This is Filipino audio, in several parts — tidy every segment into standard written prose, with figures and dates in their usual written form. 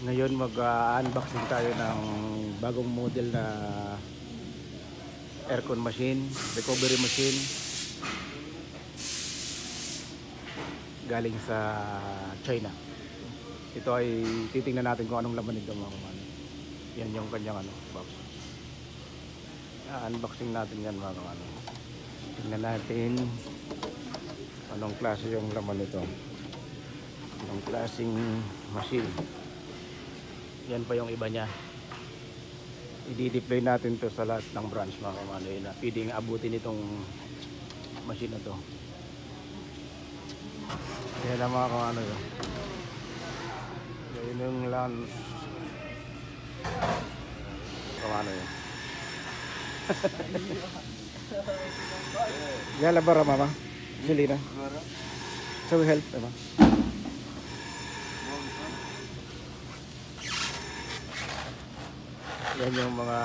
Ngayon mag-unboxing tayo ng bagong model na aircon machine, recovery machine galing sa China. Ito ay titingnan natin kung anong laman nito mga kumano. Yan yung kanyang box. Unboxing natin yan mga kumano. Tingnan natin anong klase yung laman nito. Anong klaseng machine. Yan pa yung iba niya. I-deploy natin to sa lahat ng branch mga kumano na pwedeng abutin itong machine na to. Yan ang mga kumano yun. Yan yung lan kumano yun. Ya labara mama. Selina. So we help mama. Yan yung mga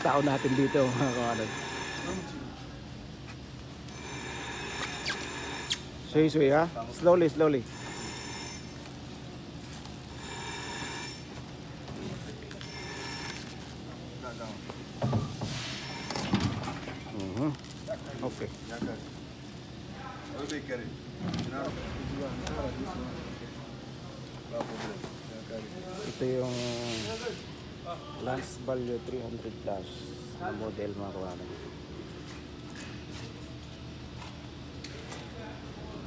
tao natin dito mga kawanan. Suy-suy ha? Slowly, slowly. Okay. Ito yung Lance Value 300 Plus na model mga kawanan.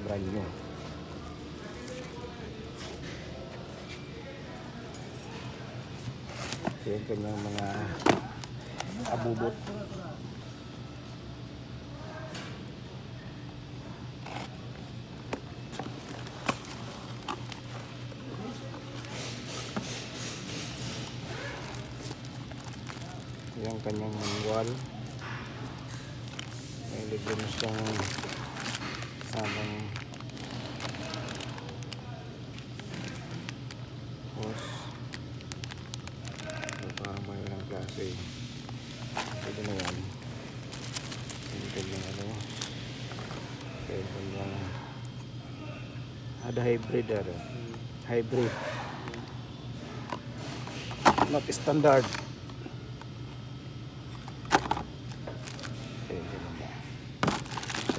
Brand new. Ito yung kanyang mga abubot. Yung kanyang manual, may ligyan na siyang samang hose. Parang mayroong klase. Pwede na yan. Yung kanyang yung kanyang ada hybrid hybrid, not standard.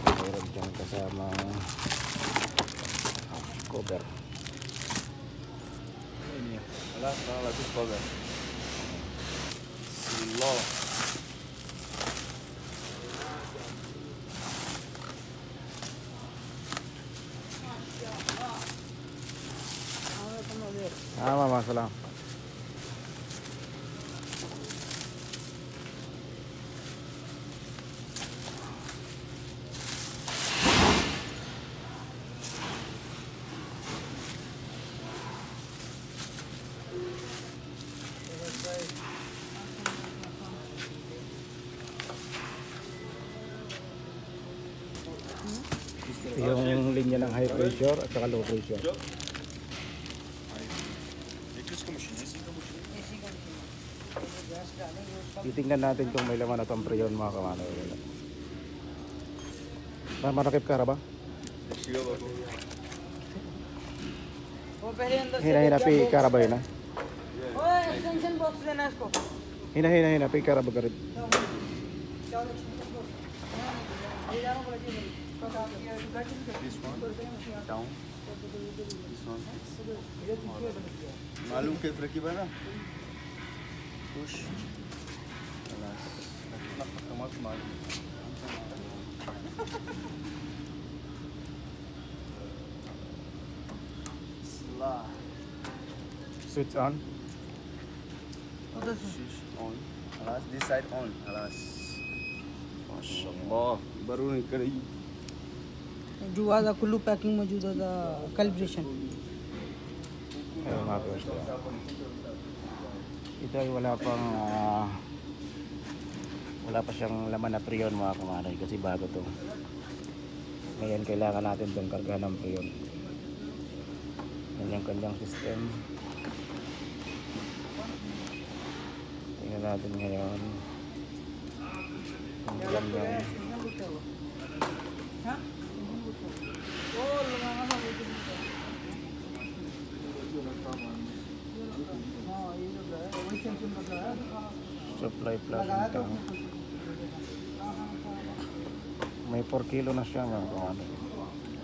Meron dyan kasama cover. Wala lagi cover. Slow. Mama, salam. Yung linya ng high pressure at saka low pressure. Titingnan natin kung may laman na itong preyon mga kamano. Marakip ka ba? Hina पे कारब है ना extension box लेना इसको हिना पे कारब कर This one down. This one. मालूम कैसे रखी बना? Push. Alas. Nak मालूम. switch on. Switch on. Alas. This side on. Alas. माशाल्लाह. बारू निकल रही. जो आज कुल्लू पैकिंग मौजूद है calibration ito ay wala pa siyang laman na preyon mga kumanay kasi bago to. Ngayon kailangan natin itong kargahan ng preyon. Yan yung kanyang system. Tingnan natin ngayon kung kanyang Supply plug tank. May 4 kilo na siya mga kawanan.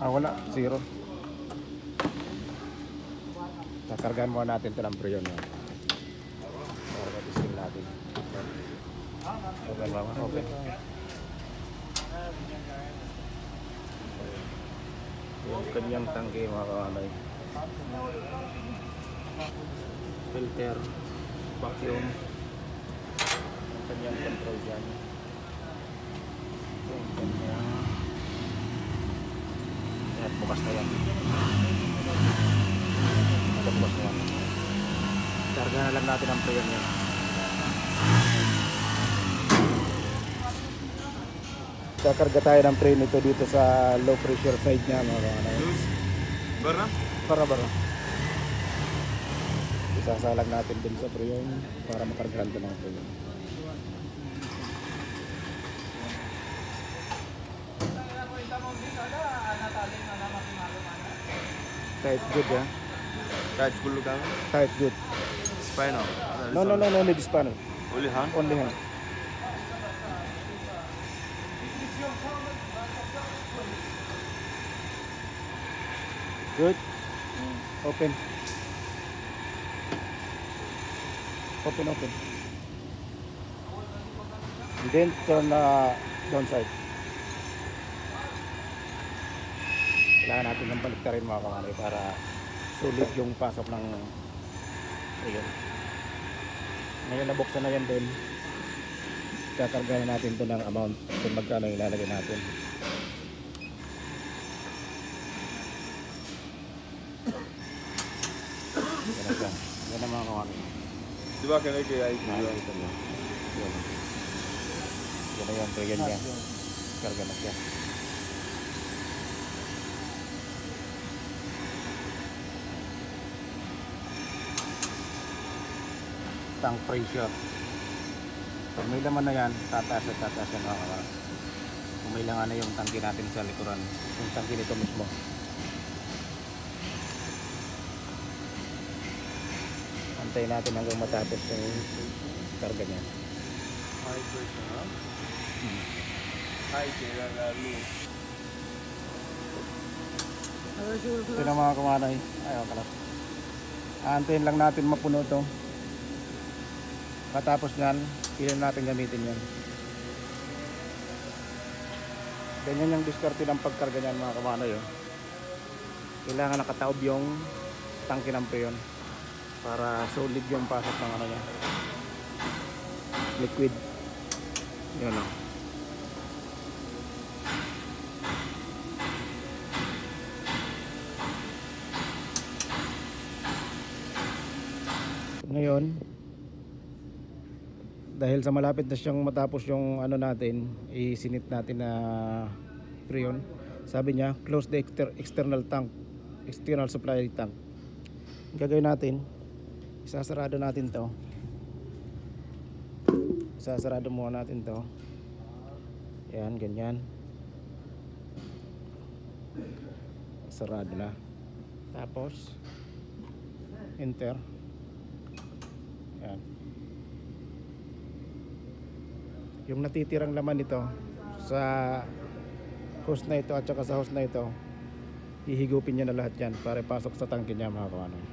Wala, 0. Kakargahan muna natin ito ng preyon. Para matisin natin. Okay, mama. Okay. Yung kanyang tangke mga kawanay. Filter, vacuum, yung kanyang control dyan. Yung kanyang yan, bukas na yan. Bukas na yan. Karga na lang natin ang preyon yan. Kakarga tayo ng preyon nito dito sa low pressure side niya mga kawanay. Bara? Bara. Isasalag natin din sa preyon para makargahan ito ng preyon. Tight good ya. Catch bulu kang? Tight good. Spinal. No, only this panel. Only hand? Only hand. Good. Open. Open. And then turn downside. Kailangan natin ng baliktarin mga kamanay para sulit yung pasok ng ayun. Ngayon nabuksan na yan din. Kakargahan natin ito ng amount kung magkano ilalagay natin. Yan na siya. Yan ang mga kamanay. Di ba kaya kaya Ito na. Yan. Yan na yan. So yan niya. Karga na siya. Tank pressure. Pag may laman na yan, tataas yan mga kawan. Kung may langan na yung tangke natin sa likuran, yung tangke nito mismo. Antayin natin hanggang matapos yung karga niya. high pressure, ha? High kaya lalo. Ito na mga kamanay. Ayaw ka lang. Aantayin lang natin mapuno to. Katapos nyan, pili natin gamitin yan. Ganyan yung diskarte ng pagkarga nyan mga kamanay. Kailangan nakataob yung tangke ng preyon para solid yung pasok ng ano niya. Liquid. Yun o. Ngayon, dahil sa malapit na siyang matapos yung ano natin, isinit natin na preyon. Sabi niya, close the external tank, external supply tank. Ang gagawin natin, isasarado natin to. Isasarado muna natin to. Yan, ganyan. Sarado na. Tapos, enter. Yan. Yung natitirang laman nito sa hose na ito at saka sa hose na ito, hihigupin niya na lahat yan para pasok sa tangke niya mga kawanay.